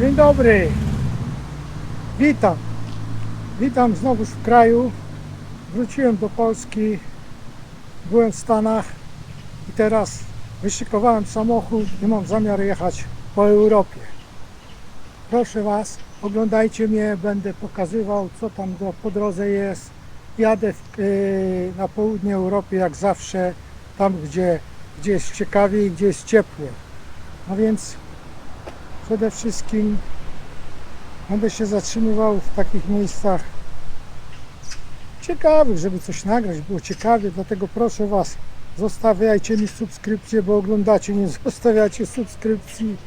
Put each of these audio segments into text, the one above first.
Dzień dobry, witam znowu w kraju. Wróciłem do Polski, byłem w Stanach i teraz wyszykowałem samochód i mam zamiar jechać po Europie. Proszę Was, oglądajcie mnie, będę pokazywał, co tam po drodze jest. Jadę na południe Europy jak zawsze, tam gdzie jest ciekawie i gdzie jest ciepło. No więc przede wszystkim będę się zatrzymywał w takich miejscach ciekawych, żeby coś nagrać, było ciekawie, dlatego proszę Was, zostawiajcie mi subskrypcję, bo oglądacie, nie zostawiacie subskrypcji,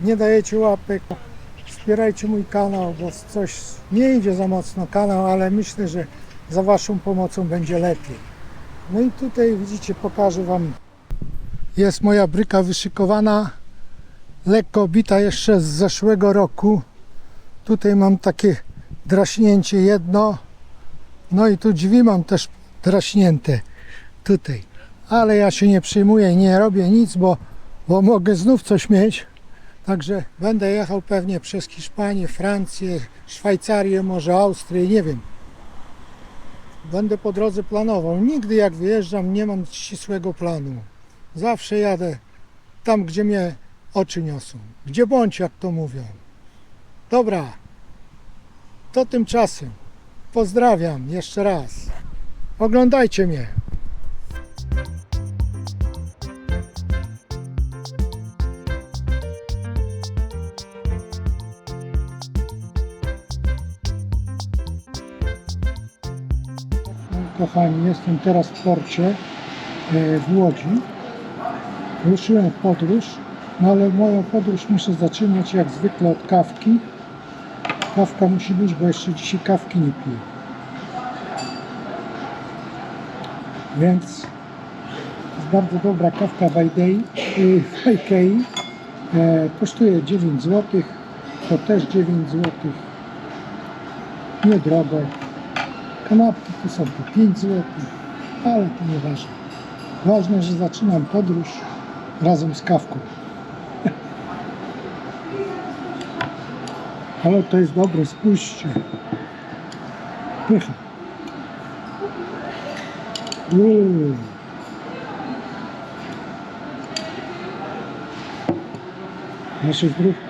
nie dajecie łapek, wspierajcie mój kanał, bo coś nie idzie za mocno kanał, ale myślę, że za Waszą pomocą będzie lepiej. No i tutaj widzicie, pokażę Wam, jest moja bryka wyszykowana, lekko bita jeszcze z zeszłego roku. Tutaj mam takie draśnięcie jedno, no i tu drzwi mam też draśnięte tutaj, ale ja się nie przejmuję i nie robię nic, bo mogę znów coś mieć. Także będę jechał pewnie przez Hiszpanię, Francję, Szwajcarię, może Austrię, nie wiem. Będę po drodze planował. Nigdy jak wyjeżdżam nie mam ścisłego planu. Zawsze jadę tam, gdzie mnie oczy niosą. Gdzie bądź, jak to mówią. Dobra, to tymczasem. Pozdrawiam jeszcze raz. Oglądajcie mnie. Kochani, jestem teraz w porcie w Łodzi. Ruszyłem w podróż, no ale moją podróż muszę zaczynać jak zwykle od kawki. Kawka musi być, bo jeszcze dzisiaj kawki nie piję. Więc jest bardzo dobra kawka w Ikei. Kosztuje 9 zł. To też 9 zł. Niedrogo. Kanapki tu są po 5 zł. Ale to nieważne. Ważne, że zaczynam podróż razem z kawką. Ale to jest dobre, spójrzcie. Pycha. Nasze zdrówko.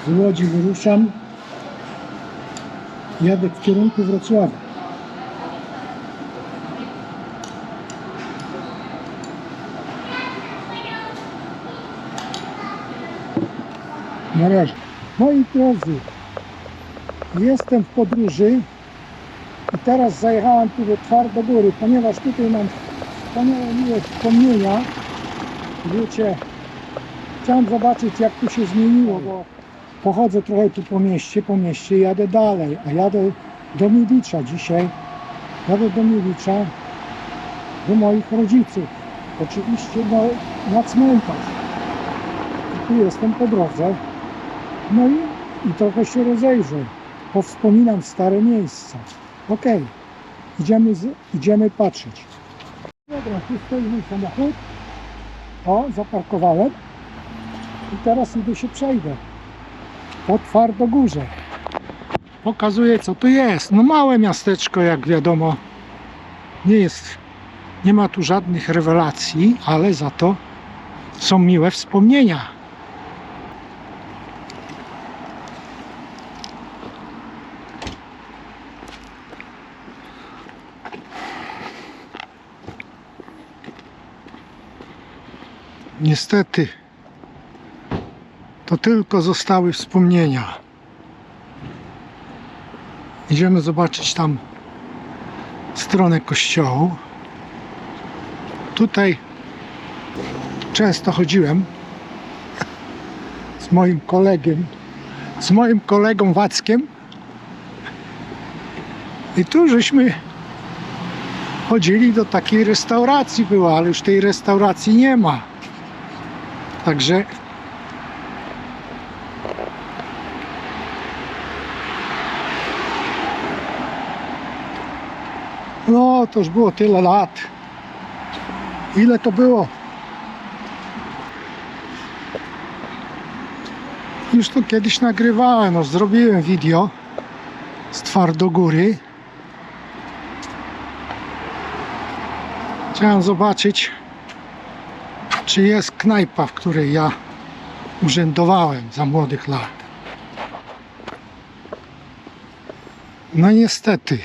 Z Łodzi wyruszam. Jadę w kierunku Wrocławia. Na razie. Moi drodzy, jestem w podróży i teraz zajechałem tu do Twardogóry, ponieważ tutaj mam wspaniałe miłe wspomnienia. Wiecie, chciałem zobaczyć, jak tu się zmieniło, bo pochodzę trochę tu po mieście jadę dalej, a jadę do Mielicza dzisiaj. Jadę do Mielicza, do moich rodziców. Oczywiście na cmentarz. I tu jestem po drodze. No i trochę się rozejrzę. Powspominam stare miejsca. Ok, idziemy patrzeć. Dobra, tu stoi mój samochód. O, zaparkowałem. I teraz idę się przejdę. Po Twardogórze. Pokazuję, co tu jest. No małe miasteczko, jak wiadomo. Nie ma tu żadnych rewelacji, ale za to są miłe wspomnienia. Niestety to tylko zostały wspomnienia. Idziemy zobaczyć tam stronę kościołu. Tutaj często chodziłem z moim kolegą Wackiem i tu żeśmy chodzili do takiej restauracji była, ale już tej restauracji nie ma. Także no to już było tyle lat. Ile to było? Już to kiedyś nagrywałem, no, zrobiłem video z Twardogóry. Chciałem zobaczyć, czy jest knajpa, w której ja urzędowałem za młodych lat. No niestety,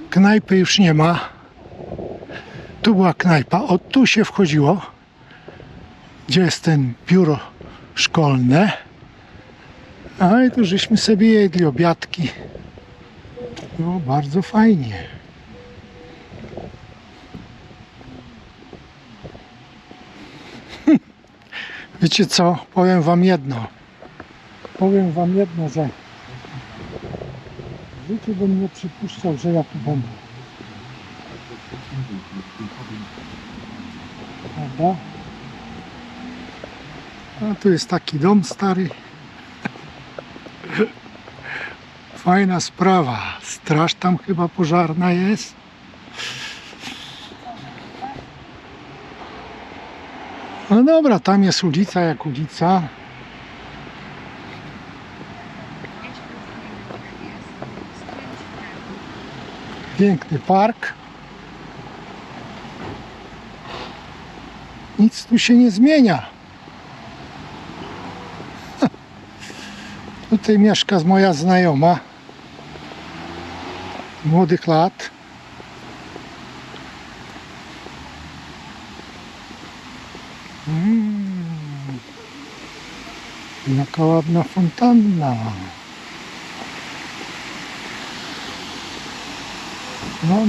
knajpy już nie ma. Tu była knajpa, o tu się wchodziło, gdzie jest ten biuro szkolne. A i tu żeśmy sobie jedli obiadki. Było bardzo fajnie. Wiecie co? Powiem wam jedno, że w życiu bym nie przypuszczał, że ja tu będę. Prawda? A tu jest taki dom stary. Fajna sprawa. Straż tam chyba pożarna jest. No dobra, tam jest ulica jak ulica. Piękny park. Nic tu się nie zmienia. Tutaj mieszka moja znajoma młodych lat. Jaka ładna fontanna. No.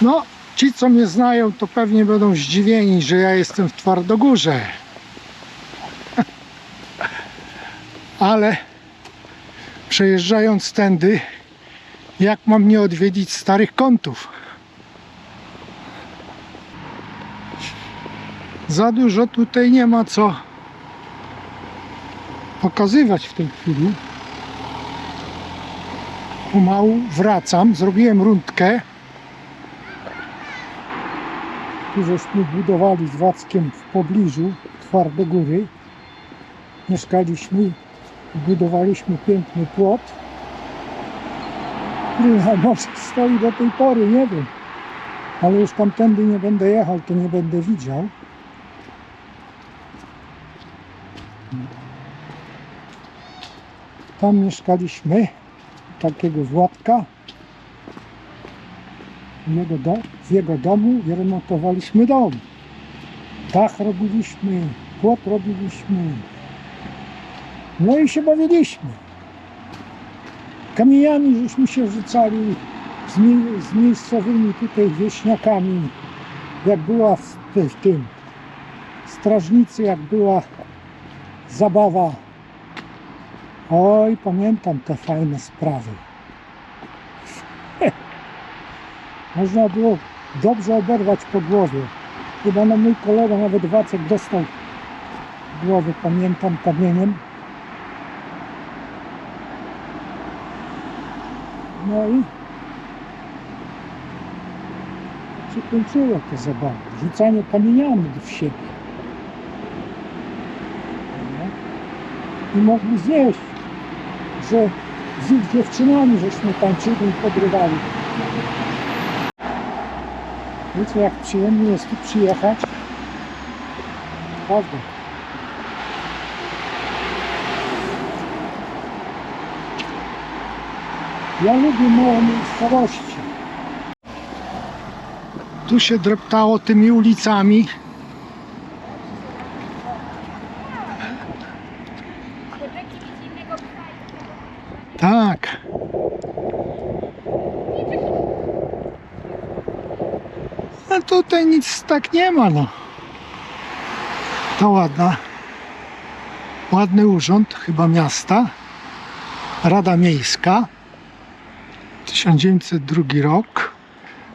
No, ci co mnie znają, to pewnie będą zdziwieni, że ja jestem w Twardogórze. Ale przejeżdżając tędy, jak mam nie odwiedzić starych kątów? Za dużo tutaj nie ma co pokazywać w tej chwili. Pomału wracam, zrobiłem rundkę. Tu żeśmy budowali z Wackiem w pobliżu Twardogóry. Mieszkaliśmy i budowaliśmy piękny płot, który może stoi do tej pory, nie wiem. Ale już tamtędy nie będę jechał, to nie będę widział. Tam mieszkaliśmy, takiego Władka. W jego domu i remontowaliśmy dom. Dach robiliśmy, płot robiliśmy. No i się bawiliśmy. Kamieniami żeśmy się rzucali z miejscowymi tutaj wieśniakami. Jak była w tym strażnicy, jak była zabawa. Oj, pamiętam te fajne sprawy. Można było dobrze oberwać po głowie. Chyba mój kolega, nawet Wacek, dostał głowy, pamiętam, kamieniem. No i się kończyło te zabawy. Rzucanie kamieniami w siebie. No. I mogli zjeść, że z ich dziewczynami żeśmy tańczyli i podrywali. Wiecie, jak przyjemnie jest tu przyjechać? Prawda. Ja lubię małe miejscowości. Tu się dreptało tymi ulicami. Tak. A tutaj nic tak nie ma, no. To ładny urząd, chyba miasta. Rada Miejska. 1902 rok.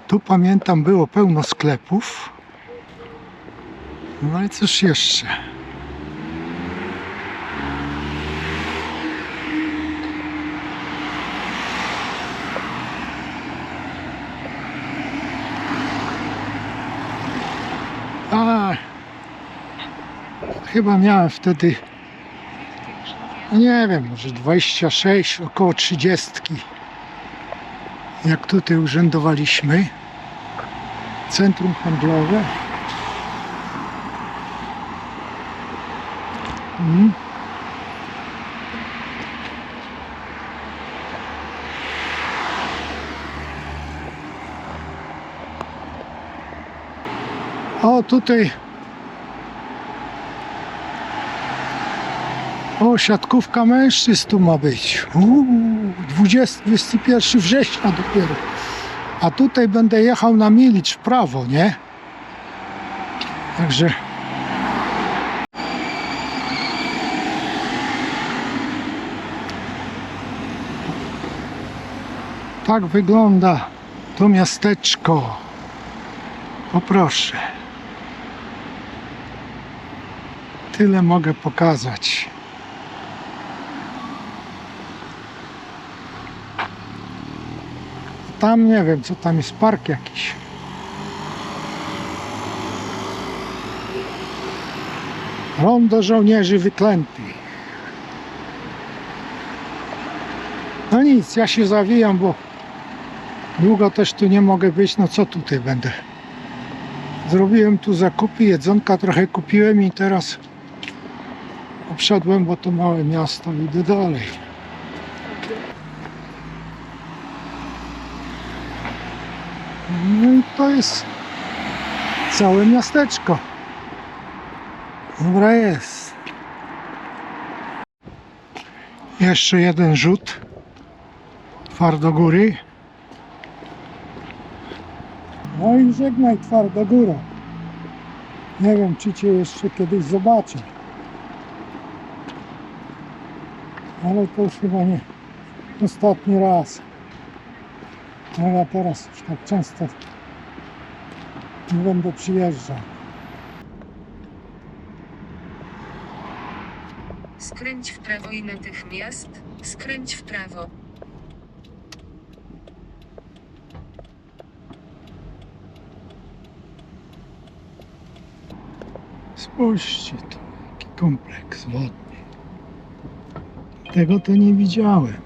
Tu pamiętam, było pełno sklepów. No i cóż jeszcze? A, chyba miałem wtedy, no nie wiem, może 26, około 30. Jak tutaj urzędowaliśmy. Centrum handlowe. O, tutaj. O, siatkówka mężczyzn tu ma być. 21 września dopiero. A tutaj będę jechał na Milicz w prawo, nie? Także... Tak wygląda to miasteczko. O proszę. Tyle mogę pokazać. Tam nie wiem, co tam jest, park jakiś. Rondo żołnierzy wyklętych. No nic, ja się zawijam, bo długo też tu nie mogę być. No co tutaj będę? Zrobiłem tu zakupy, jedzonka trochę kupiłem i teraz obszedłem, bo to małe miasto, idę dalej. No i to jest całe miasteczko. Dobra jest. Jeszcze jeden rzut. Twardogóry. No i żegnaj Twardogóra. Nie wiem, czy Cię jeszcze kiedyś zobaczę. Ale to już chyba nie ostatni raz. No ja teraz już tak często nie będę przyjeżdżał. Skręć w prawo i natychmiast skręć w prawo. Spójrzcie, to jaki kompleks wodny. Tego to nie widziałem.